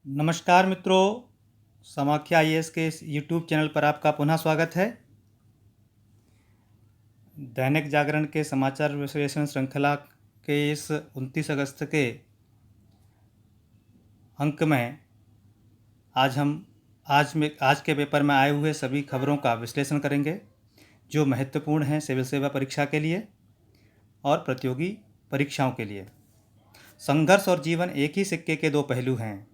नमस्कार मित्रों, समाख्या आईएएस के इस यूट्यूब चैनल पर आपका पुनः स्वागत है। दैनिक जागरण के समाचार विश्लेषण श्रृंखला के इस 29 अगस्त के अंक में आज के पेपर में आए हुए सभी खबरों का विश्लेषण करेंगे जो महत्वपूर्ण हैं सिविल सेवा परीक्षा के लिए और प्रतियोगी परीक्षाओं के लिए। संघर्ष और जीवन एक ही सिक्के के दो पहलू हैं।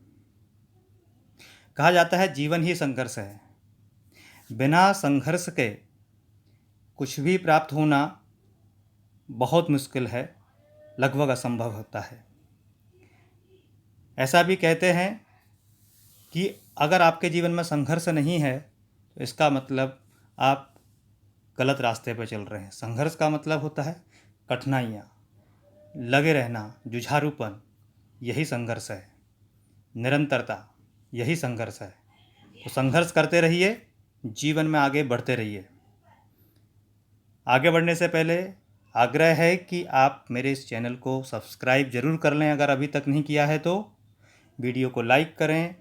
कहा जाता है जीवन ही संघर्ष है। बिना संघर्ष के कुछ भी प्राप्त होना बहुत मुश्किल है, लगभग असंभव होता है। ऐसा भी कहते हैं कि अगर आपके जीवन में संघर्ष नहीं है तो इसका मतलब आप गलत रास्ते पर चल रहे हैं। संघर्ष का मतलब होता है कठिनाइयाँ, लगे रहना, जुझारूपन, यही संघर्ष है। निरंतरता, यही संघर्ष है। तो संघर्ष करते रहिए, जीवन में आगे बढ़ते रहिए। आगे बढ़ने से पहले आग्रह है कि आप मेरे इस चैनल को सब्सक्राइब ज़रूर कर लें अगर अभी तक नहीं किया है तो। वीडियो को लाइक करें,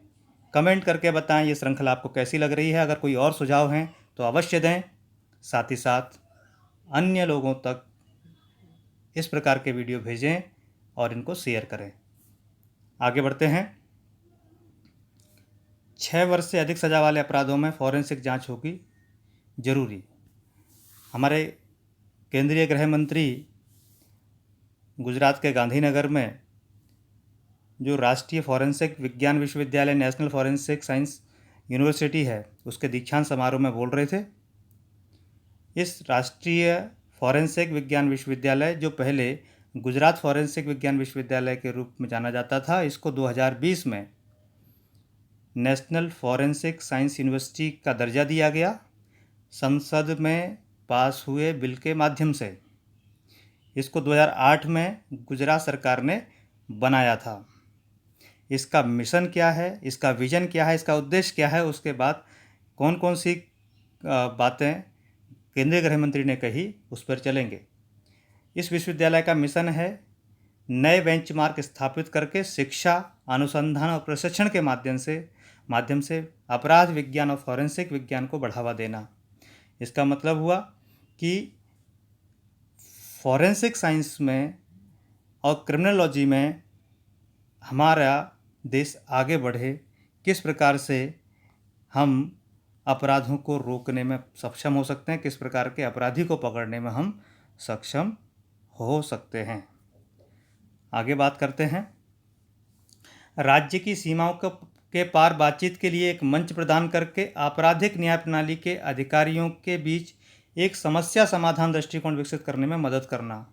कमेंट करके बताएं ये श्रृंखला आपको कैसी लग रही है। अगर कोई और सुझाव हैं तो अवश्य दें। साथ ही साथ अन्य लोगों तक इस प्रकार के वीडियो भेजें और इनको शेयर करें। आगे बढ़ते हैं। 6 वर्ष से अधिक सज़ा वाले अपराधों में फॉरेंसिक जांच होगी जरूरी। हमारे केंद्रीय गृह मंत्री गुजरात के गांधीनगर में जो राष्ट्रीय फॉरेंसिक विज्ञान विश्वविद्यालय, नेशनल फॉरेंसिक साइंस यूनिवर्सिटी है, उसके दीक्षांत समारोह में बोल रहे थे। इस राष्ट्रीय फॉरेंसिक विज्ञान विश्वविद्यालय, जो पहले गुजरात फॉरेंसिक विज्ञान विश्वविद्यालय के रूप में जाना जाता था, इसको 2020 में नेशनल फॉरेंसिक साइंस यूनिवर्सिटी का दर्जा दिया गया। संसद में पास हुए बिल के माध्यम से इसको 2008 में गुजरात सरकार ने बनाया था। इसका मिशन क्या है, इसका विजन क्या है, इसका उद्देश्य क्या है, उसके बाद कौन कौन सी बातें केंद्रीय गृह मंत्री ने कही, उस पर चलेंगे। इस विश्वविद्यालय का मिशन है नए बेंचमार्क स्थापित करके शिक्षा, अनुसंधान और प्रशिक्षण के माध्यम से अपराध विज्ञान और फॉरेंसिक विज्ञान को बढ़ावा देना। इसका मतलब हुआ कि फॉरेंसिक साइंस में और क्रिमिनोलॉजी में हमारा देश आगे बढ़े, किस प्रकार से हम अपराधों को रोकने में सक्षम हो सकते हैं, किस प्रकार के अपराधी को पकड़ने में हम सक्षम हो सकते हैं। आगे बात करते हैं। राज्य की सीमाओं के पार बातचीत के लिए एक मंच प्रदान करके आपराधिक न्याय प्रणाली के अधिकारियों के बीच एक समस्या समाधान दृष्टिकोण विकसित करने में मदद करना।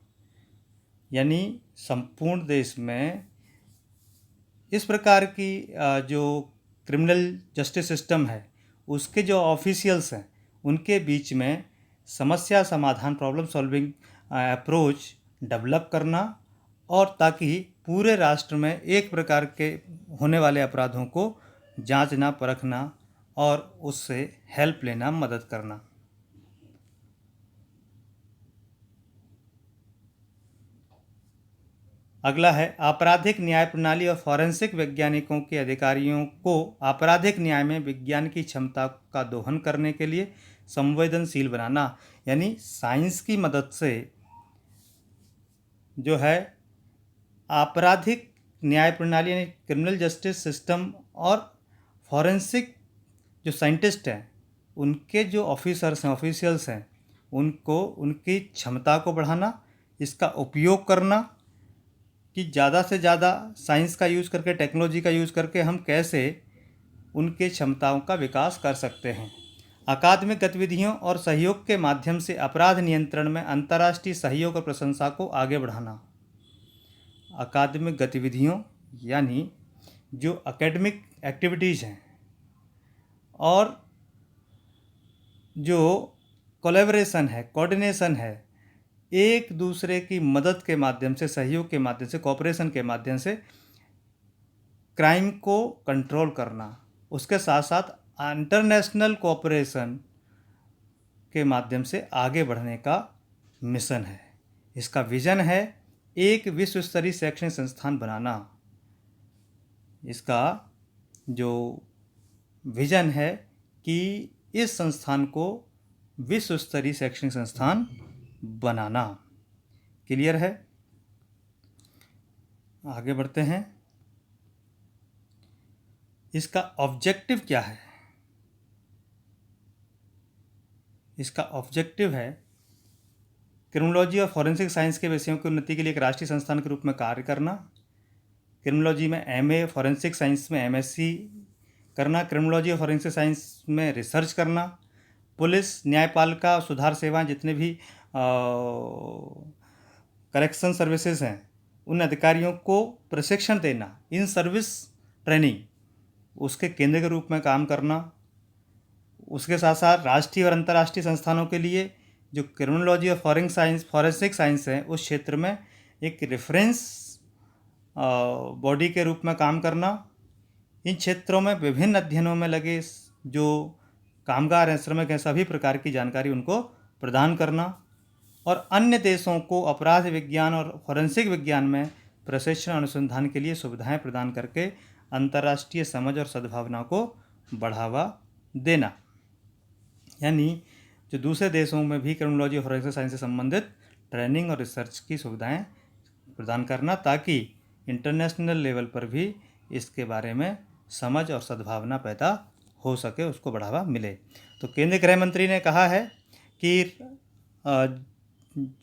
यानी संपूर्ण देश में इस प्रकार की जो क्रिमिनल जस्टिस सिस्टम है, उसके जो ऑफिशियल्स हैं, उनके बीच में समस्या समाधान, प्रॉब्लम सॉल्विंग अप्रोच डेवलप करना, और ताकि पूरे राष्ट्र में एक प्रकार के होने वाले अपराधों को जांचना, परखना और उससे हेल्प लेना, मदद करना। अगला है आपराधिक न्याय प्रणाली और फॉरेंसिक वैज्ञानिकों के अधिकारियों को आपराधिक न्याय में विज्ञान की क्षमता का दोहन करने के लिए संवेदनशील बनाना। यानी साइंस की मदद से जो है आपराधिक न्याय प्रणाली यानी क्रिमिनल जस्टिस सिस्टम और फॉरेंसिक जो साइंटिस्ट हैं, उनके जो ऑफिशियल्स हैं, उनको उनकी क्षमता को बढ़ाना, इसका उपयोग करना कि ज़्यादा से ज़्यादा साइंस का यूज़ करके, टेक्नोलॉजी का यूज़ करके हम कैसे उनके क्षमताओं का विकास कर सकते हैं। अकादमिक गतिविधियों और सहयोग के माध्यम से अपराध नियंत्रण में अंतर्राष्ट्रीय सहयोग और प्रशंसा को आगे बढ़ाना। अकादमिक गतिविधियों यानी जो एकेडमिक एक्टिविटीज़ हैं और जो कोलैबोरेशन है, कोऑर्डिनेशन है, एक दूसरे की मदद के माध्यम से, सहयोग के माध्यम से, कोऑपरेशन के माध्यम से क्राइम को कंट्रोल करना। उसके साथ साथ इंटरनेशनल कोऑपरेशन के माध्यम से आगे बढ़ने का मिशन है। इसका विजन है एक विश्व स्तरीय शैक्षणिक संस्थान बनाना। इसका जो विज़न है कि इस संस्थान को विश्व स्तरीय शैक्षणिक संस्थान बनाना। क्लियर है? आगे बढ़ते हैं। इसका ऑब्जेक्टिव क्या है? इसका ऑब्जेक्टिव है क्रिमिनोलॉजी और फॉरेंसिक साइंस के विषयों की उन्नति के लिए एक राष्ट्रीय संस्थान के रूप में कार्य करना, क्रिमिनोलॉजी में एमए, फॉरेंसिक साइंस में एमएससी करना, क्रिमिनोलॉजी और फॉरेंसिक साइंस में रिसर्च करना, पुलिस, न्यायपालिका, सुधार सेवाएं, जितने भी करेक्शन सर्विसेज हैं, उन अधिकारियों को प्रशिक्षण देना, इन सर्विस ट्रेनिंग, उसके केंद्र के रूप में काम करना। उसके साथ साथ राष्ट्रीय और अंतर्राष्ट्रीय संस्थानों के लिए जो क्रिमिनोलॉजी और फॉरेंसिक साइंस है उस क्षेत्र में एक रेफरेंस बॉडी के रूप में काम करना। इन क्षेत्रों में विभिन्न अध्ययनों में लगे जो कामगार हैं, श्रमिक हैं, सभी प्रकार की जानकारी उनको प्रदान करना और अन्य देशों को अपराध विज्ञान और फॉरेंसिक विज्ञान में प्रशिक्षण अनुसंधान के लिए सुविधाएं प्रदान करके अंतर्राष्ट्रीय समझ और सद्भावना को बढ़ावा देना। यानी जो दूसरे देशों में भी क्रिमिनोलॉजी और फॉरेंसिक साइंस से संबंधित ट्रेनिंग और रिसर्च की सुविधाएं प्रदान करना, ताकि इंटरनेशनल लेवल पर भी इसके बारे में समझ और सद्भावना पैदा हो सके, उसको बढ़ावा मिले। तो केंद्रीय गृह मंत्री ने कहा है कि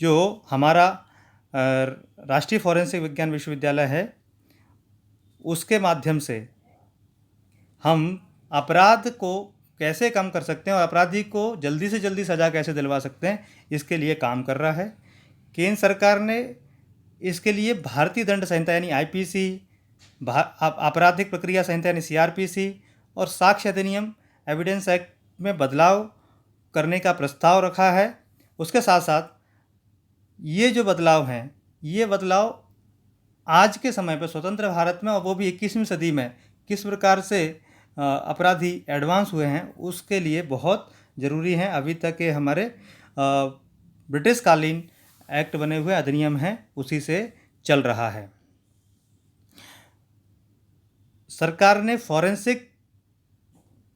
जो हमारा राष्ट्रीय फॉरेंसिक विज्ञान विश्वविद्यालय है उसके माध्यम से हम अपराध को कैसे कम कर सकते हैं और अपराधी को जल्दी से जल्दी सज़ा कैसे दिलवा सकते हैं, इसके लिए काम कर रहा है। केंद्र सरकार ने इसके लिए भारतीय दंड संहिता यानी आईपीसी, आपराधिक प्रक्रिया संहिता यानी सीआरपीसी और साक्ष्य अधिनियम एविडेंस एक्ट में बदलाव करने का प्रस्ताव रखा है। उसके साथ साथ ये जो बदलाव हैं, ये बदलाव आज के समय पर स्वतंत्र भारत में और वो भी 21वीं सदी में किस प्रकार से अपराधी एडवांस हुए हैं उसके लिए बहुत ज़रूरी हैं। अभी तक के हमारे ब्रिटिश कालीन एक्ट बने हुए अधिनियम हैं उसी से चल रहा है। सरकार ने फॉरेंसिक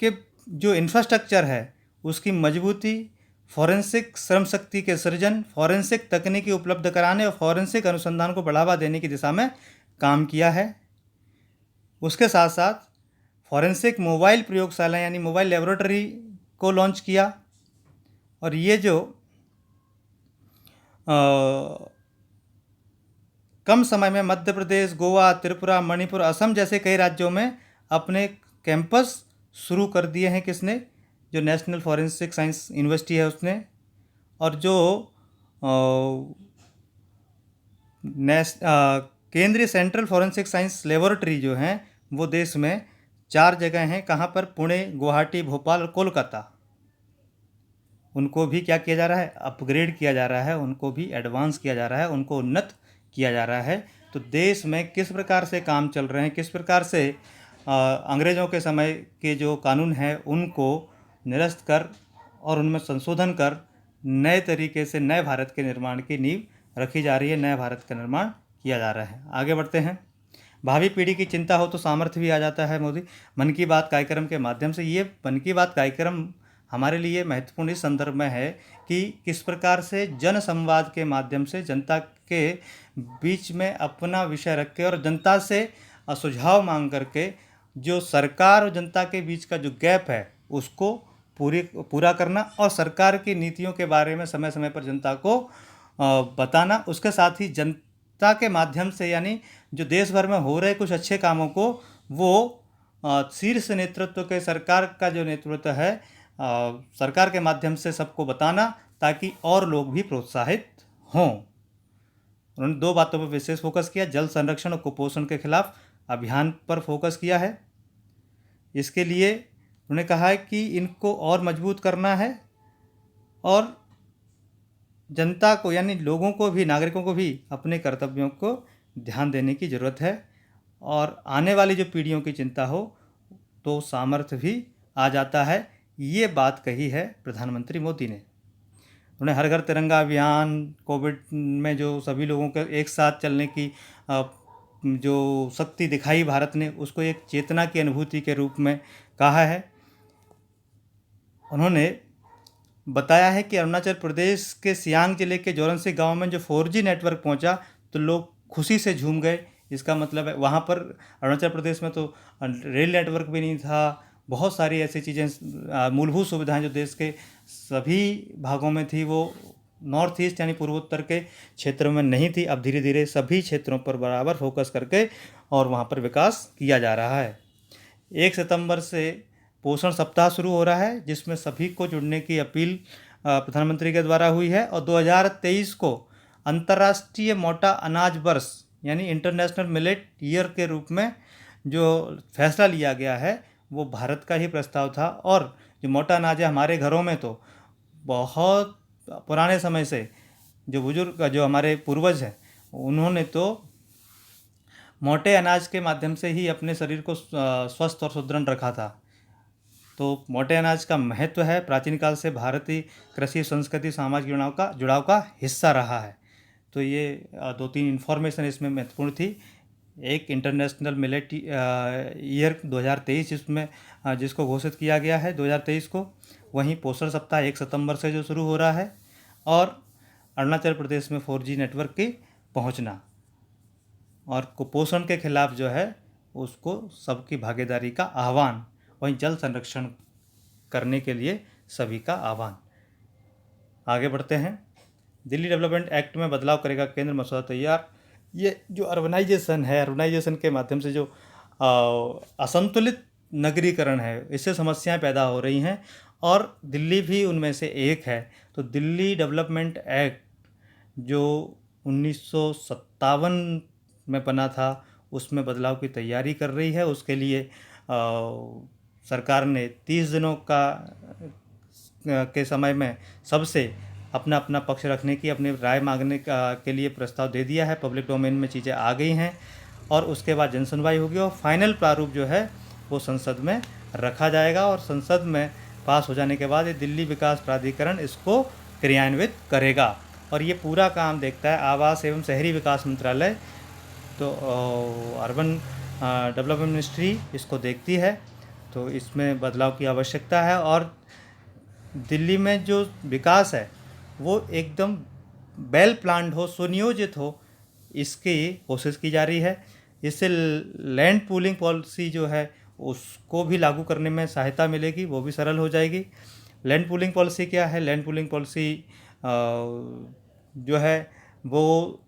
के जो इंफ्रास्ट्रक्चर है उसकी मजबूती, फॉरेंसिक श्रम शक्ति के सृजन, फॉरेंसिक तकनीकी उपलब्ध कराने और फॉरेंसिक अनुसंधान को बढ़ावा देने की दिशा में काम किया है। उसके साथ साथ फॉरेंसिक मोबाइल प्रयोगशाला यानी मोबाइल लेबोरेटरी को लॉन्च किया और ये जो कम समय में मध्य प्रदेश, गोवा, त्रिपुरा, मणिपुर, असम जैसे कई राज्यों में अपने कैंपस शुरू कर दिए हैं। किसने? जो नेशनल फॉरेंसिक साइंस यूनिवर्सिटी है उसने। और जो केंद्रीय सेंट्रल फॉरेंसिक साइंस लेबोरेटरी जो हैं वो देश में 4 जगह हैं। कहाँ पर? पुणे, गुवाहाटी, भोपाल और कोलकाता। उनको भी क्या किया जा रहा है? अपग्रेड किया जा रहा है, उनको भी एडवांस किया जा रहा है, उनको उन्नत किया जा रहा है। तो देश में किस प्रकार से काम चल रहे हैं, किस प्रकार से अंग्रेज़ों के समय के जो कानून हैं उनको निरस्त कर और उनमें संशोधन कर नए तरीके से नए भारत के निर्माण की नींव रखी जा रही है, नए भारत का निर्माण किया जा रहा है। आगे बढ़ते हैं। भावी पीढ़ी की चिंता हो तो सामर्थ्य भी आ जाता है मोदी। मन की बात कार्यक्रम के माध्यम से, ये मन की बात कार्यक्रम हमारे लिए महत्वपूर्ण इस संदर्भ में है कि किस प्रकार से जन संवाद के माध्यम से जनता के बीच में अपना विषय रख के और जनता से सुझाव मांग करके जो सरकार और जनता के बीच का जो गैप है उसको पूरा करना और सरकार की नीतियों के बारे में समय समय पर जनता को बताना। उसके साथ ही जनता के माध्यम से यानी जो देश भर में हो रहे कुछ अच्छे कामों को वो शीर्ष नेतृत्व के, सरकार का जो नेतृत्व है, सरकार के माध्यम से सबको बताना ताकि और लोग भी प्रोत्साहित हों। उन्होंने 2 बातों पर विशेष फोकस किया। जल संरक्षण और कुपोषण के खिलाफ अभियान पर फोकस किया है। इसके लिए उन्होंने कहा है कि इनको और मजबूत करना है और जनता को यानी लोगों को भी, नागरिकों को भी अपने कर्तव्यों को ध्यान देने की ज़रूरत है और आने वाली जो पीढ़ियों की चिंता हो तो सामर्थ्य भी आ जाता है। ये बात कही है प्रधानमंत्री मोदी ने। उन्होंने हर घर तिरंगा अभियान, कोविड में जो सभी लोगों के एक साथ चलने की जो शक्ति दिखाई भारत ने, उसको एक चेतना की अनुभूति के रूप में कहा है। उन्होंने बताया है कि अरुणाचल प्रदेश के सियांग जिले के जोरनसी गांव में जो 4G नेटवर्क पहुंचा तो लोग खुशी से झूम गए। इसका मतलब है वहाँ पर अरुणाचल प्रदेश में तो रेल नेटवर्क भी नहीं था, बहुत सारी ऐसी चीज़ें, मूलभूत सुविधाएं जो देश के सभी भागों में थी वो नॉर्थ ईस्ट यानी पूर्वोत्तर के क्षेत्रों में नहीं थी। अब धीरे धीरे सभी क्षेत्रों पर बराबर फोकस करके और वहाँ पर विकास किया जा रहा है। 1 सितंबर से पोषण सप्ताह शुरू हो रहा है, जिसमें सभी को जुड़ने की अपील प्रधानमंत्री के द्वारा हुई है। और 2023 को अंतर्राष्ट्रीय मोटा अनाज वर्ष यानी इंटरनेशनल मिलेट ईयर के रूप में जो फैसला लिया गया है वो भारत का ही प्रस्ताव था। और जो मोटा अनाज है हमारे घरों में तो बहुत पुराने समय से जो बुजुर्ग जो हमारे पूर्वज हैं उन्होंने तो मोटे अनाज के माध्यम से ही अपने शरीर को स्वस्थ और सुदृढ़ रखा था। तो मोटे अनाज का महत्व है, प्राचीन काल से भारतीय कृषि संस्कृति सामाजिक जुड़ाव का हिस्सा रहा है। तो ये 2-3 इन्फॉर्मेशन इसमें महत्वपूर्ण थी। एक इंटरनेशनल मिलेट ईयर 2023 जिसमें जिसको घोषित किया गया है 2023 को, वहीं पोषण सप्ताह 1 सितंबर से जो शुरू हो रहा है, और अरुणाचल प्रदेश में 4G नेटवर्क की पहुंचना, और कुपोषण के खिलाफ जो है उसको सबकी भागीदारी का आह्वान, वहीं जल संरक्षण करने के लिए सभी का आह्वान। आगे बढ़ते हैं। दिल्ली डेवलपमेंट एक्ट में बदलाव करेगा केंद्र, मसौदा तैयार। ये जो अर्बनाइजेशन है, अर्बनाइजेशन के माध्यम से जो असंतुलित नगरीकरण है, इससे समस्याएं पैदा हो रही हैं और दिल्ली भी उनमें से एक है। तो दिल्ली डेवलपमेंट एक्ट जो 1957 में बना था उसमें बदलाव की तैयारी कर रही है। उसके लिए सरकार ने 30 दिनों के समय में सबसे अपना अपना पक्ष रखने की, अपनी राय मांगने के लिए प्रस्ताव दे दिया है। पब्लिक डोमेन में चीज़ें आ गई हैं और उसके बाद जनसुनवाई होगी और फाइनल प्रारूप जो है वो संसद में रखा जाएगा और संसद में पास हो जाने के बाद ये दिल्ली विकास प्राधिकरण इसको क्रियान्वित करेगा। और ये पूरा काम देखता है आवास एवं शहरी विकास मंत्रालय, तो अर्बन डेवलपमेंट मिनिस्ट्री इसको देखती है। तो इसमें बदलाव की आवश्यकता है और दिल्ली में जो विकास है वो एकदम वेल प्लान्ड हो, सुनियोजित हो, इसकी कोशिश की जा रही है। इससे लैंड पूलिंग पॉलिसी जो है उसको भी लागू करने में सहायता मिलेगी, वो भी सरल हो जाएगी। लैंड पूलिंग पॉलिसी क्या है? लैंड पूलिंग पॉलिसी जो है वो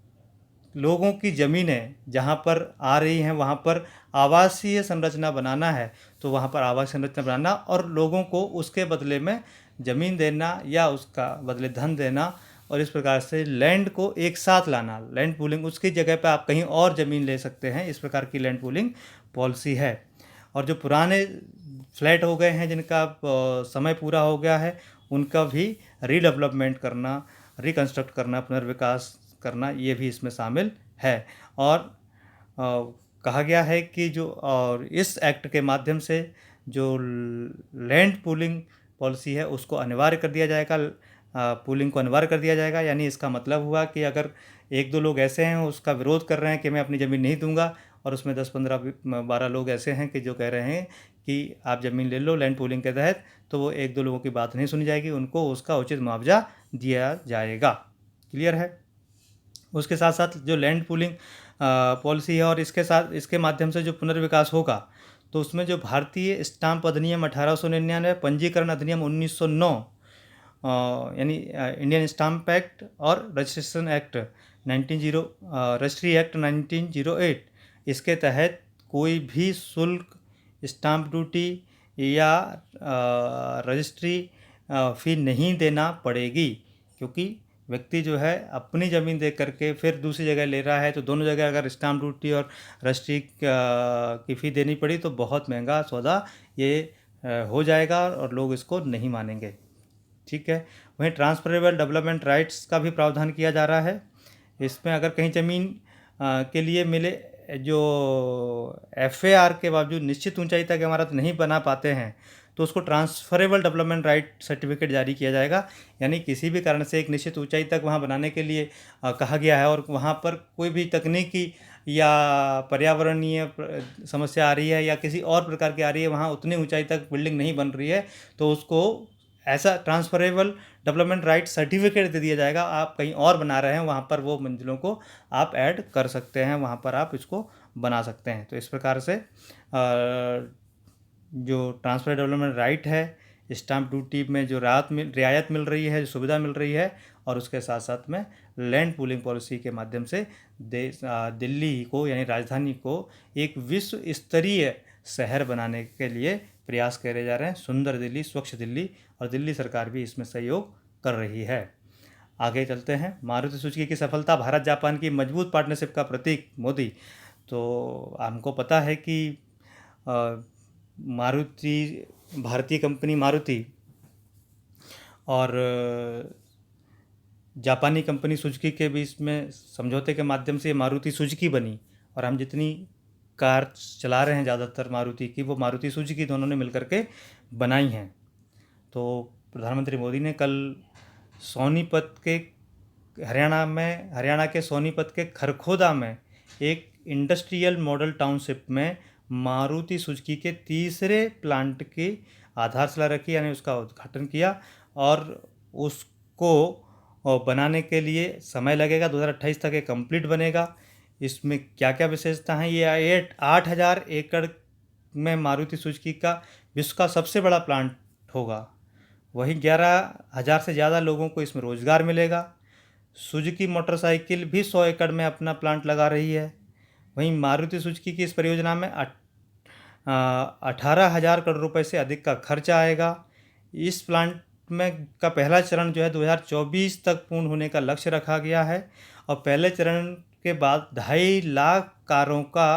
लोगों की ज़मीनें जहाँ पर आ रही हैं वहाँ पर आवासीय संरचना बनाना है तो वहाँ पर आवासीय संरचना बनाना और लोगों को उसके बदले में ज़मीन देना या उसका बदले धन देना, और इस प्रकार से लैंड को एक साथ लाना। लैंड पूलिंग, उसकी जगह पर आप कहीं और ज़मीन ले सकते हैं, इस प्रकार की लैंड पूलिंग पॉलिसी है। और जो पुराने फ्लैट हो गए हैं जिनका समय पूरा हो गया है उनका भी रीडेवलपमेंट करना, रिकन्स्ट्रक्ट करना, पुनर्विकास करना, ये भी इसमें शामिल है। और कहा गया है कि जो और इस एक्ट के माध्यम से जो लैंड पूलिंग पॉलिसी है उसको अनिवार्य कर दिया जाएगा, पूलिंग को अनिवार्य कर दिया जाएगा। यानी इसका मतलब हुआ कि अगर 1-2 लोग ऐसे हैं उसका विरोध कर रहे हैं कि मैं अपनी ज़मीन नहीं दूंगा, और उसमें 10-15-12 लोग ऐसे हैं कि जो कह रहे हैं कि आप ज़मीन ले लो लैंड पूलिंग के तहत, तो वो 1-2 लोगों की बात नहीं सुनी जाएगी, उनको उसका उचित मुआवजा दिया जाएगा। क्लियर है? उसके साथ साथ जो लैंड पूलिंग पॉलिसी है और इसके माध्यम से जो पुनर्विकास होगा तो उसमें जो भारतीय स्टाम्प अधिनियम 1899, पंजीकरण अधिनियम 1909 यानी इंडियन स्टाम्प एक्ट और रजिस्ट्रेशन एक्ट 1908, रजिस्ट्री एक्ट 1908, इसके तहत कोई भी शुल्क, स्टाम्प ड्यूटी या रजिस्ट्री फ़ी नहीं देना पड़ेगी, क्योंकि व्यक्ति जो है अपनी ज़मीन दे करके फिर दूसरी जगह ले रहा है तो दोनों जगह अगर स्टाम्प ड्यूटी और रजिस्ट्री की फ़ी देनी पड़ी तो बहुत महंगा सौदा ये हो जाएगा और लोग इसको नहीं मानेंगे। ठीक है। वहीं ट्रांसफरेबल डेवलपमेंट राइट्स का भी प्रावधान किया जा रहा है। इसमें अगर कहीं ज़मीन के लिए मिले जो FAR के बावजूद निश्चित ऊंचाई तक इमारत नहीं बना पाते हैं तो उसको ट्रांसफरेबल डेवलपमेंट राइट सर्टिफिकेट जारी किया जाएगा। यानी किसी भी कारण से एक निश्चित ऊंचाई तक वहाँ बनाने के लिए कहा गया है और वहाँ पर कोई भी तकनीकी या पर्यावरणीय समस्या आ रही है या किसी और प्रकार की आ रही है, वहाँ उतनी ऊंचाई तक बिल्डिंग नहीं बन रही है, तो उसको ऐसा ट्रांसफरेबल डेवलपमेंट राइट सर्टिफिकेट दे दिया जाएगा। आप कहीं और बना रहे हैं, वहाँ पर वो मंजिलों को आप ऐड कर सकते हैं, वहाँ पर आप इसको बना सकते हैं। तो इस प्रकार से जो ट्रांसफर डेवलपमेंट राइट है, स्टाम्प ड्यूटी में जो रियायत मिल रही है, जो सुविधा मिल रही है, और उसके साथ साथ में लैंड पूलिंग पॉलिसी के माध्यम से दिल्ली को यानी राजधानी को एक विश्व स्तरीय शहर बनाने के लिए प्रयास करे जा रहे हैं। सुंदर दिल्ली, स्वच्छ दिल्ली, और दिल्ली सरकार भी इसमें सहयोग कर रही है। आगे चलते हैं। मारुति सुजुकी की सफलता, भारत जापान की मजबूत पार्टनरशिप का प्रतीक, मोदी। तो हमको पता है कि मारुति, भारतीय कंपनी मारुति और जापानी कंपनी सुजुकी के बीच में समझौते के माध्यम से मारुति सुजुकी बनी, और हम जितनी कार चला रहे हैं ज़्यादातर मारुति की, वो मारुति सुजुकी दोनों ने मिलकर के बनाई हैं। तो प्रधानमंत्री मोदी ने कल सोनीपत के हरियाणा के सोनीपत के खरखोदा में एक इंडस्ट्रियल मॉडल टाउनशिप में मारुति सुजुकी के तीसरे प्लांट की आधारशिला रखी, यानी उसका उद्घाटन किया। और उसको बनाने के लिए समय लगेगा, 2028 तक ये कंप्लीट बनेगा। इसमें क्या क्या विशेषता हैं? ये 8,000 एकड़ में मारुति सुजुकी का विश्व का सबसे बड़ा प्लांट होगा। वहीं 11,000 से ज़्यादा लोगों को इसमें रोज़गार मिलेगा। सुजुकी मोटरसाइकिल भी 100 एकड़ में अपना प्लांट लगा रही है। वहीं मारुति सुजुकी की इस परियोजना में 18,000 करोड़ रुपए से अधिक का खर्च आएगा। इस प्लांट में का पहला चरण जो है 2024 तक पूर्ण होने का लक्ष्य रखा गया है, और पहले चरण के बाद 2.5 लाख कारों का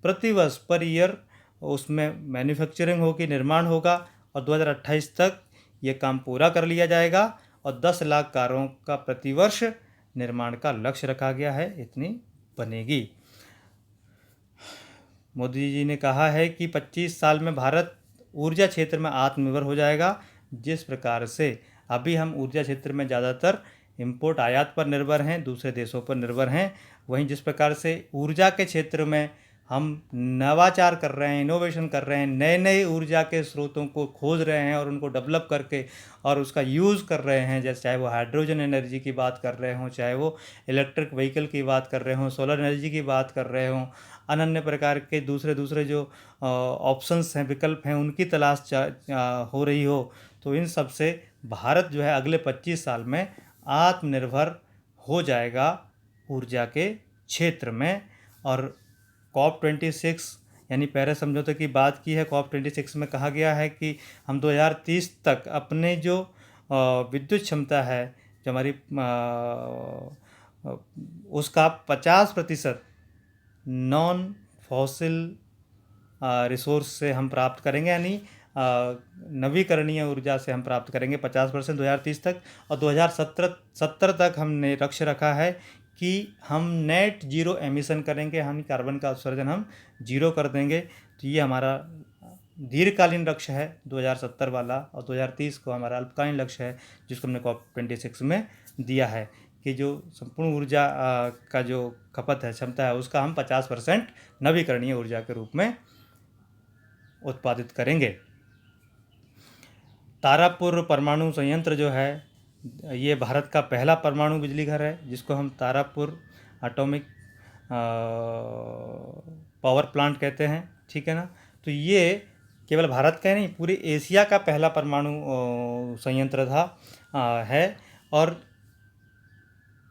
प्रतिवर्ष पर ईयर उसमें मैन्युफैक्चरिंग होगी, निर्माण होगा, और 2028 तक ये काम पूरा कर लिया जाएगा, और 10 लाख कारों का प्रतिवर्ष निर्माण का लक्ष्य रखा गया है। इतनी बनेगी। मोदी जी ने कहा है कि 25 साल में भारत ऊर्जा क्षेत्र में आत्मनिर्भर हो जाएगा। जिस प्रकार से अभी हम ऊर्जा क्षेत्र में ज़्यादातर इंपोर्ट आयात पर निर्भर हैं, दूसरे देशों पर निर्भर हैं, वहीं जिस प्रकार से ऊर्जा के क्षेत्र में हम नवाचार कर रहे हैं, इनोवेशन कर रहे हैं, नए नए ऊर्जा के स्रोतों को खोज रहे हैं और उनको डेवलप करके और उसका यूज़ कर रहे हैं, जैसे चाहे वो हाइड्रोजन एनर्जी की बात कर रहे हों, चाहे वो इलेक्ट्रिक व्हीकल की बात कर रहे हों, सोलर एनर्जी की बात कर रहे हों, अनन्य प्रकार के दूसरे जो ऑप्शंस हैं, विकल्प हैं, उनकी तलाश हो रही हो, तो इन सब से भारत जो है अगले 25 साल में आत्मनिर्भर हो जाएगा ऊर्जा के क्षेत्र में। और COP26 यानी पेरिस समझौते की बात की है। COP26 में कहा गया है कि हम 2030 तक अपने जो विद्युत क्षमता है, जो हमारी उसका 50% नॉन फॉसिल रिसोर्स से हम प्राप्त करेंगे, यानी नवीकरणीय ऊर्जा से हम प्राप्त करेंगे 50% 2030 तक। और 2070 तक हमने लक्ष्य रखा है कि हम नेट जीरो एमिशन करेंगे, हम कार्बन का उत्सर्जन हम जीरो कर देंगे। तो ये हमारा दीर्घकालीन लक्ष्य है 2070 वाला, और 2030 को हमारा अल्पकालीन लक्ष्य है, जिसको हमने COP26 में दिया है कि जो संपूर्ण ऊर्जा का जो खपत है, क्षमता है, उसका हम 50% नवीकरणीय ऊर्जा के रूप में उत्पादित करेंगे। तारापुर परमाणु संयंत्र जो है, ये भारत का पहला परमाणु बिजली घर है, जिसको हम तारापुर एटॉमिक पावर प्लांट कहते हैं, ठीक है ना। तो ये केवल भारत का ही नहीं, पूरे एशिया का पहला परमाणु संयंत्र है। और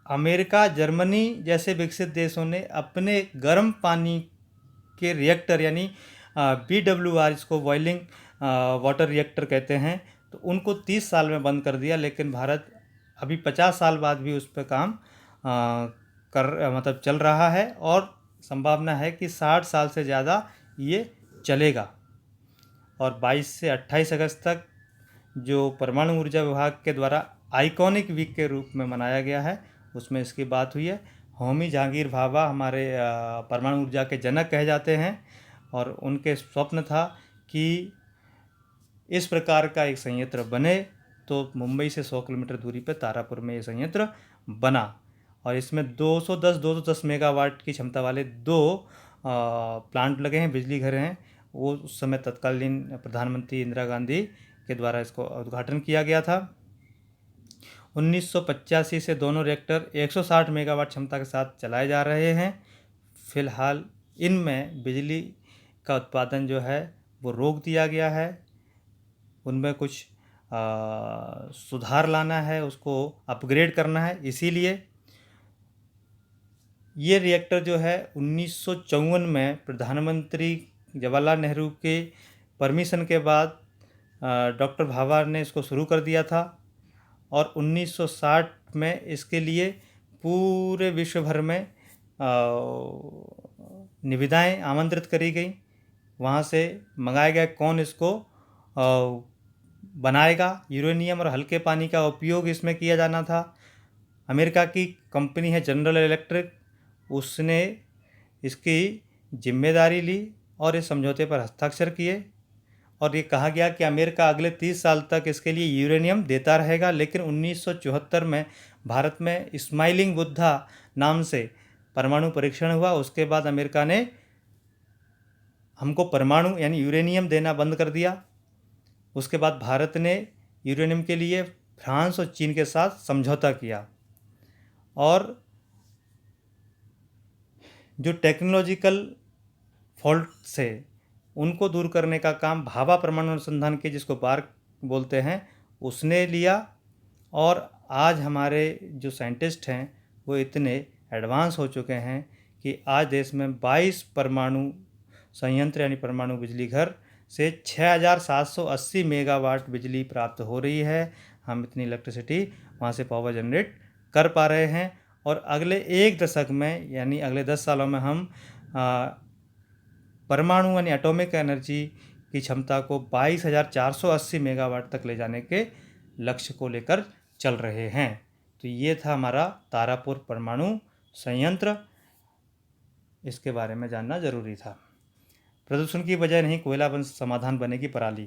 अमेरिका, जर्मनी जैसे विकसित देशों ने अपने गर्म पानी के रिएक्टर, यानी BWR, इसको बॉइलिंग वाटर रिएक्टर कहते हैं, तो उनको 30 साल में बंद कर दिया। लेकिन भारत अभी 50 साल बाद भी उस पर काम चल रहा है, और संभावना है कि 60 साल से ज़्यादा ये चलेगा। और 22 से 28 अगस्त तक जो परमाणु ऊर्जा विभाग के द्वारा आइकॉनिक वीक के रूप में मनाया गया है, उसमें इसकी बात हुई है। होमी जहांगीर भाभा हमारे परमाणु ऊर्जा के जनक कहे जाते हैं, और उनके स्वप्न था कि इस प्रकार का एक संयंत्र बने। तो मुंबई से 100 किलोमीटर दूरी पर तारापुर में ये संयंत्र बना, और इसमें 210 मेगावाट की क्षमता वाले दो प्लांट लगे हैं, बिजली घर हैं। वो उस समय तत्कालीन प्रधानमंत्री इंदिरा गांधी के द्वारा इसको उद्घाटन किया गया था। 1985 से दोनों रिएक्टर 160 मेगावाट क्षमता के साथ चलाए जा रहे हैं। फिलहाल इनमें बिजली का उत्पादन जो है वो रोक दिया गया है। उनमें कुछ सुधार लाना है, उसको अपग्रेड करना है। इसीलिए ये रिएक्टर जो है 1954 में प्रधानमंत्री जवाहरलाल नेहरू के परमिशन के बाद डॉक्टर भाभा ने इसको शुरू कर दिया था और 1960 में इसके लिए पूरे विश्व भर में निविदाएं आमंत्रित करी गई। वहाँ से मंगाया गया कौन इसको बनाएगा। यूरेनियम और हल्के पानी का उपयोग इसमें किया जाना था। अमेरिका की कंपनी है जनरल इलेक्ट्रिक, उसने इसकी जिम्मेदारी ली और इस समझौते पर हस्ताक्षर किए और ये कहा गया कि अमेरिका अगले 30 साल तक इसके लिए यूरेनियम देता रहेगा। लेकिन 1974 में भारत में स्माइलिंग बुद्धा नाम से परमाणु परीक्षण हुआ। उसके बाद अमेरिका ने हमको परमाणु यानी यूरेनियम देना बंद कर दिया। उसके बाद भारत ने यूरेनियम के लिए फ्रांस और चीन के साथ समझौता किया और जो टेक्नोलॉजिकल फॉल्ट्स है उनको दूर करने का काम भाभा परमाणु अनुसंधान के, जिसको पार्क बोलते हैं, उसने लिया। और आज हमारे जो साइंटिस्ट हैं वो इतने एडवांस हो चुके हैं कि आज देश में 22 परमाणु संयंत्र यानी परमाणु बिजली घर से 6780 मेगावाट बिजली प्राप्त हो रही है। हम इतनी इलेक्ट्रिसिटी वहाँ से पावर जनरेट कर पा रहे हैं और अगले एक दशक में यानी अगले 10 सालों में हम परमाणु यानी एटॉमिक एनर्जी की क्षमता को 22,480 मेगावाट तक ले जाने के लक्ष्य को लेकर चल रहे हैं। तो ये था हमारा तारापुर परमाणु संयंत्र। इसके बारे में जानना जरूरी था। प्रदूषण की वजह नहीं कोयला समाधान बनेगी पराली।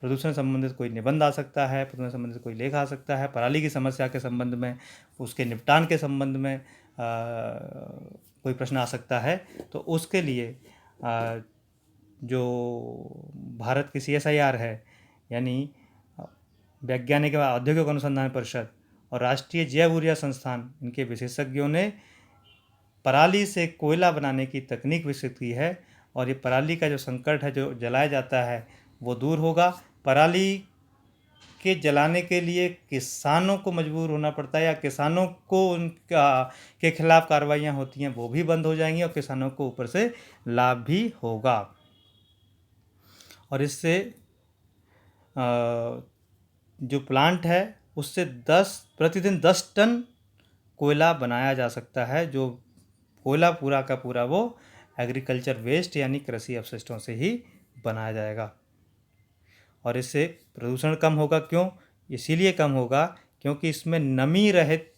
प्रदूषण संबंधित कोई निबंध आ सकता है, प्रदूषण संबंधित कोई लेख आ सकता है, पराली की समस्या के संबंध में, उसके निपटान के संबंध में कोई प्रश्न आ सकता है। तो उसके लिए जो भारत की CSIR है यानी वैज्ञानिक एवं औद्योगिक अनुसंधान परिषद और राष्ट्रीय जैव ऊर्जा संस्थान, इनके विशेषज्ञों ने पराली से कोयला बनाने की तकनीक विकसित की है और ये पराली का जो संकट है जो जलाया जाता है वो दूर होगा। पराली के जलाने के लिए किसानों को मजबूर होना पड़ता है या किसानों को उनका के खिलाफ कार्रवाइयाँ होती हैं वो भी बंद हो जाएंगी और किसानों को ऊपर से लाभ भी होगा। और इससे जो प्लांट है उससे प्रतिदिन 10 टन कोयला बनाया जा सकता है। जो कोयला पूरा का पूरा वो एग्रीकल्चर वेस्ट यानी कृषि अपशिष्टों से ही बनाया जाएगा। और इससे प्रदूषण कम होगा। क्यों? इसीलिए कम होगा क्योंकि इसमें नमी रहित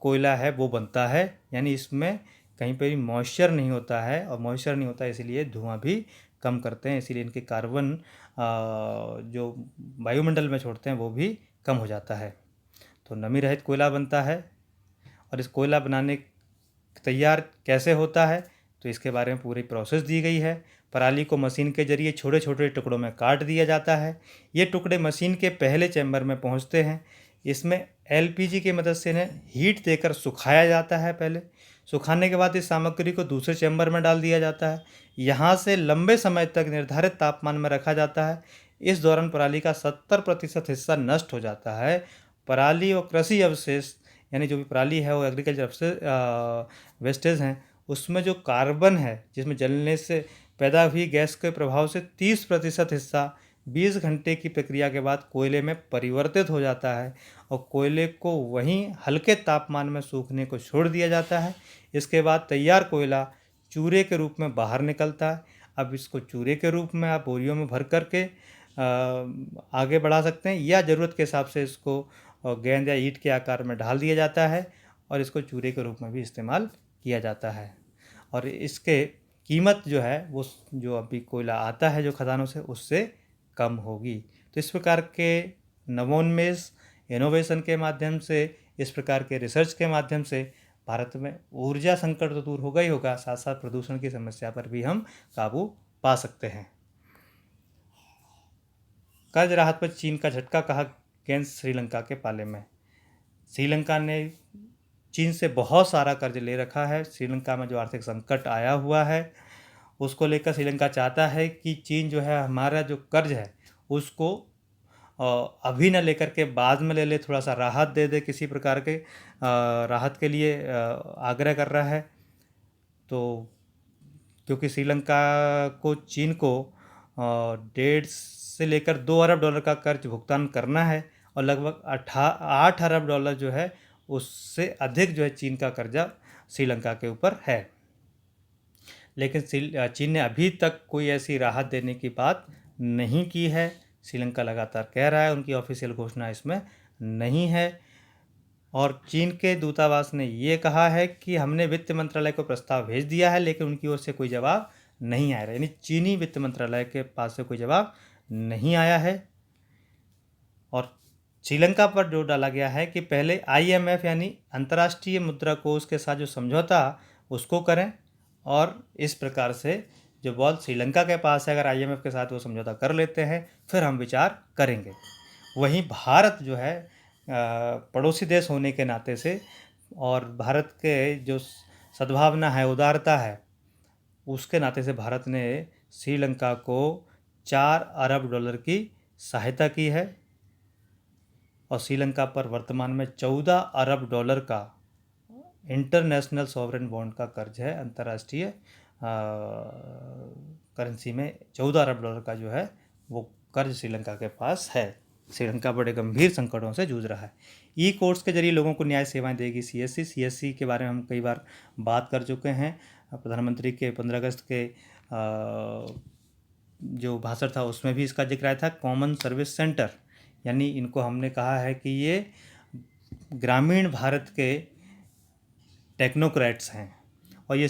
कोयला है वो बनता है, यानी इसमें कहीं पर भी मॉइस्चर नहीं होता है और मॉइस्चर नहीं होता है इसलिए धुआं भी कम करते हैं। इसीलिए इनके कार्बन जो वायुमंडल में छोड़ते हैं वो भी कम हो जाता है। तो नमी रहित कोयला बनता है। और इस कोयला बनाने तैयार कैसे होता है तो इसके बारे में पूरी प्रोसेस दी गई है। पराली को मशीन के जरिए छोटे छोटे टुकड़ों में काट दिया जाता है। ये टुकड़े मशीन के पहले चैम्बर में पहुंचते हैं। इसमें LPG की मदद से इन्हें हीट देकर सुखाया जाता है। पहले सुखाने के बाद इस सामग्री को दूसरे चैम्बर में डाल दिया जाता है। यहाँ से लंबे समय तक निर्धारित तापमान में रखा जाता है। इस दौरान पराली का 70% हिस्सा नष्ट हो जाता है। पराली और कृषि अवशेष यानी जो भी पराली है वो एग्रीकल्चर वेस्टेज हैं, उसमें जो कार्बन है जिसमें जलने से पैदा हुई गैस के प्रभाव से 30% हिस्सा 20 घंटे की प्रक्रिया के बाद कोयले में परिवर्तित हो जाता है और कोयले को वहीं हल्के तापमान में सूखने को छोड़ दिया जाता है। इसके बाद तैयार कोयला चूरे के रूप में बाहर निकलता है। अब इसको चूरे के रूप में आप बोरियों में भर करके आगे बढ़ा सकते हैं या ज़रूरत के हिसाब से इसको गेंद या ईंट के आकार में ढाल दिया जाता है और इसको चूरे के रूप में भी इस्तेमाल किया जाता है। और इसके कीमत जो है वो जो अभी कोयला आता है जो खदानों से उससे कम होगी। तो इस प्रकार के नवोन्मेष इनोवेशन के माध्यम से, इस प्रकार के रिसर्च के माध्यम से भारत में ऊर्जा संकट तो दूर होगा ही होगा, साथ साथ प्रदूषण की समस्या पर भी हम काबू पा सकते हैं। कर्ज राहत पर चीन का झटका, कहा गेंद श्रीलंका के पाले में। श्रीलंका ने चीन से बहुत सारा कर्ज ले रखा है। श्रीलंका में जो आर्थिक संकट आया हुआ है उसको लेकर श्रीलंका चाहता है कि चीन जो है हमारा जो कर्ज है उसको अभी न लेकर के बाद में ले ले, थोड़ा सा राहत दे दे, किसी प्रकार के राहत के लिए आग्रह कर रहा है। तो क्योंकि श्रीलंका को चीन को 1.5 से लेकर 2 अरब डॉलर का कर्ज भुगतान करना है और लगभग 8 अरब डॉलर जो है उससे अधिक जो है चीन का कर्जा श्रीलंका के ऊपर है। लेकिन चीन ने अभी तक कोई ऐसी राहत देने की बात नहीं की है। श्रीलंका लगातार कह रहा है, उनकी ऑफिशियल घोषणा इसमें नहीं है। और चीन के दूतावास ने ये कहा है कि हमने वित्त मंत्रालय को प्रस्ताव भेज दिया है लेकिन उनकी ओर से कोई जवाब नहीं आया, यानी चीनी वित्त मंत्रालय के पास से कोई जवाब नहीं आया है। और श्रीलंका पर जोर डाला गया है कि पहले IMF यानी अंतर्राष्ट्रीय मुद्रा कोष के साथ जो समझौता उसको करें, और इस प्रकार से जो बॉल श्रीलंका के पास है, अगर IMF के साथ वो समझौता कर लेते हैं फिर हम विचार करेंगे। वहीं भारत जो है पड़ोसी देश होने के नाते से और भारत के जो सद्भावना है, उदारता है, उसके नाते से भारत ने श्रीलंका को 4 अरब डॉलर की सहायता की है और श्रीलंका पर वर्तमान में 14 अरब डॉलर का इंटरनेशनल सॉवरेन बॉन्ड का कर्ज है। अंतर्राष्ट्रीय करेंसी में 14 अरब डॉलर का जो है वो कर्ज श्रीलंका के पास है। श्रीलंका बड़े गंभीर संकटों से जूझ रहा है। ई-कोर्ट्स के जरिए लोगों को न्याय सेवाएं देगी CSC के बारे में हम कई बार बात कर चुके हैं। प्रधानमंत्री के 15 अगस्त के जो भाषण था उसमें भी इसका जिक्र आया था। कॉमन सर्विस सेंटर, यानी इनको हमने कहा है कि ये ग्रामीण भारत के टेक्नोक्रेट्स हैं और ये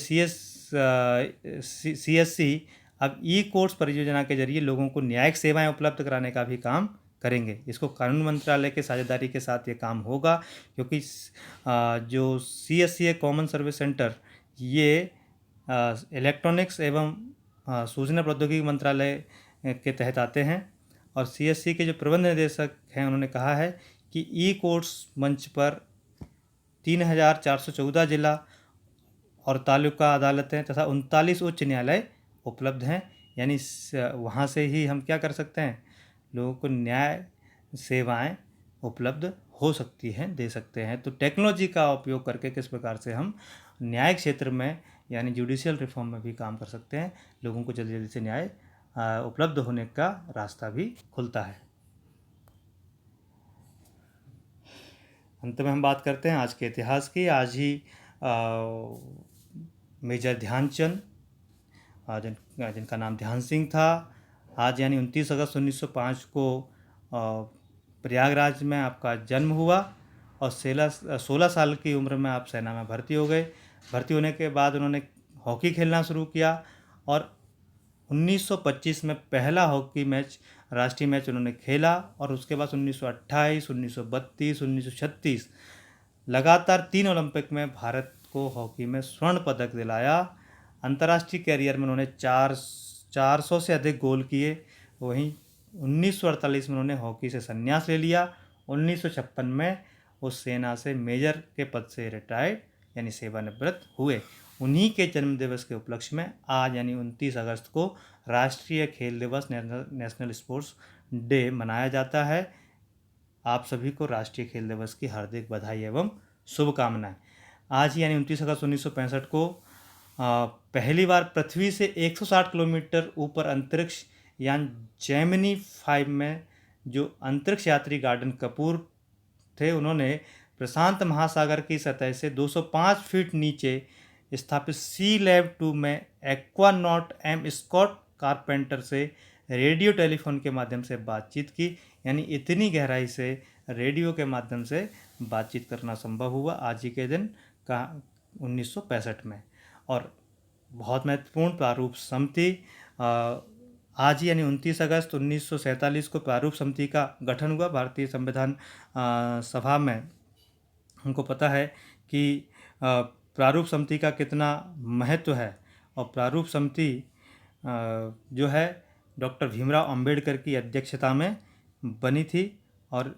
CSC अब ई-कोर्ट्स परियोजना के जरिए लोगों को न्यायिक सेवाएं उपलब्ध कराने का भी काम करेंगे। इसको कानून मंत्रालय के साझेदारी के साथ ये काम होगा, क्योंकि जो CSC है कॉमन सर्विस सेंटर, ये इलेक्ट्रॉनिक्स एवं सूचना प्रौद्योगिकी मंत्रालय के तहत आते हैं। और CSC के जो प्रबंध निदेशक हैं उन्होंने कहा है कि ई-कोर्ट्स मंच पर 3414 जिला और तालुका अदालतें तथा 39 उच्च न्यायालय उपलब्ध हैं। यानी वहाँ से ही हम क्या कर सकते हैं, लोगों को न्याय सेवाएं उपलब्ध हो सकती हैं, दे सकते हैं। तो टेक्नोलॉजी का उपयोग करके किस प्रकार से हम न्यायिक क्षेत्र में यानी जुडिशियल रिफॉर्म में भी काम कर सकते हैं, लोगों को जल्दी जल्दी से न्याय उपलब्ध होने का रास्ता भी खुलता है। अंत में हम बात करते हैं आज के इतिहास की। आज ही मेजर ध्यानचंद, जिनका नाम ध्यान सिंह था, आज यानी 29 अगस्त 1905 को प्रयागराज में आपका जन्म हुआ और 16 साल की उम्र में आप सेना में भर्ती हो गए। भर्ती होने के बाद उन्होंने हॉकी खेलना शुरू किया और 1925 में पहला हॉकी मैच, राष्ट्रीय मैच उन्होंने खेला और उसके बाद 1928, 1932, 1936 लगातार 3 ओलंपिक में भारत को हॉकी में स्वर्ण पदक दिलाया। अंतर्राष्ट्रीय कैरियर में उन्होंने 400 से अधिक गोल किए। वहीं 1948 में उन्होंने हॉकी से संन्यास ले लिया। 1956 में उस सेना से मेजर के पद से रिटायर्ड यानी सेवानिवृत्त हुए। उन्हीं के जन्मदिवस के उपलक्ष्य में आज यानी 29 अगस्त को राष्ट्रीय खेल दिवस, नेशनल स्पोर्ट्स डे मनाया जाता है। आप सभी को राष्ट्रीय खेल दिवस की हार्दिक बधाई एवं शुभकामनाएं। आज यानी 29 अगस्त 1965 को पहली बार पृथ्वी से 160 किलोमीटर ऊपर अंतरिक्ष यान जेमिनी 5 में जो अंतरिक्ष यात्री गॉर्डन कपूर थे, उन्होंने प्रशांत महासागर की सतह से 205 फीट नीचे स्थापित SEALAB-2 में एक्वानॉट M स्कॉट कारपेंटर से रेडियो टेलीफोन के माध्यम से बातचीत की। यानी इतनी गहराई से रेडियो के माध्यम से बातचीत करना संभव हुआ आज ही के दिन का 1965 में। और बहुत महत्वपूर्ण प्रारूप समिति आज ही यानी 29 अगस्त 1947 को प्रारूप समिति का गठन हुआ। भारतीय संविधान सभा में हमको पता है कि प्रारूप समिति का कितना महत्व है। और प्रारूप समिति जो है डॉक्टर भीमराव अंबेडकर की अध्यक्षता में बनी थी। और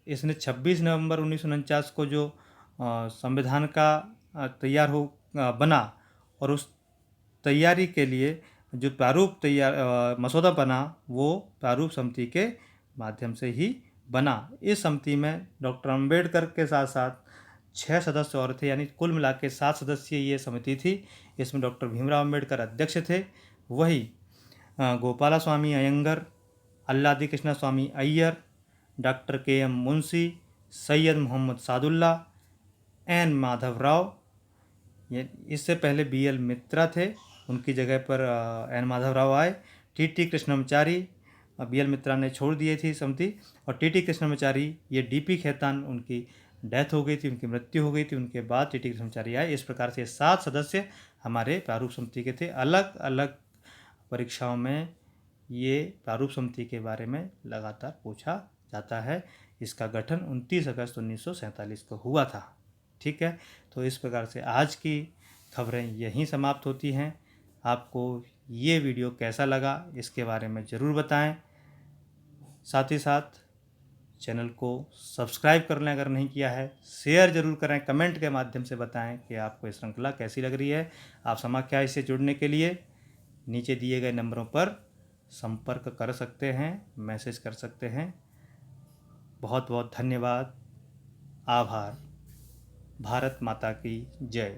इसने 26 नवंबर 1949 को जो संविधान का तैयार हो बना, और उस तैयारी के लिए जो प्रारूप मसौदा बना वो प्रारूप समिति के माध्यम से ही बना। इस समिति में डॉक्टर अंबेडकर के साथ साथ 6 सदस्य और थे, यानी कुल मिला के 7 सदस्यीय ये समिति थी। इसमें डॉक्टर भीमराव अंबेडकर अध्यक्ष थे। वही Gopala Swami Ayyangar, Alladi Krishna Swami Ayyar, doctor K M. Munshi, Syed Mohammad Saadulla, N Madhava Rao, ये इससे पहले बी.एल. मित्रा थे, उनकी जगह पर एन माधव राव आए। टी.टी. कृष्णमाचारी, बी.एल. मित्रा ने छोड़ दिए थी समिति, और टी.टी. कृष्णमाचारी, ये डी.पी. खेतान, उनकी डेथ हो गई थी, उनकी मृत्यु हो गई थी, उनके बाद टी.टी. कृष्णमाचारी आए। इस प्रकार से 7 सदस्य हमारे प्रारूप समिति के थे। अलग अलग परीक्षाओं में ये प्रारूप समिति के बारे में लगातार पूछा जाता है। इसका गठन 29 अगस्त 1947 को हुआ था। ठीक है, तो इस प्रकार से आज की खबरें यहीं समाप्त होती हैं। आपको ये वीडियो कैसा लगा इसके बारे में ज़रूर बताएं। साथ ही साथ चैनल को सब्सक्राइब कर लें अगर नहीं किया है, शेयर ज़रूर करें, कमेंट के माध्यम से बताएं कि आपको ये श्रृंखला कैसी लग रही है। आप समाख्या इससे जुड़ने के लिए नीचे दिए गए नंबरों पर संपर्क कर सकते हैं, मैसेज कर सकते हैं। बहुत बहुत धन्यवाद, आभार। भारत माता की जय।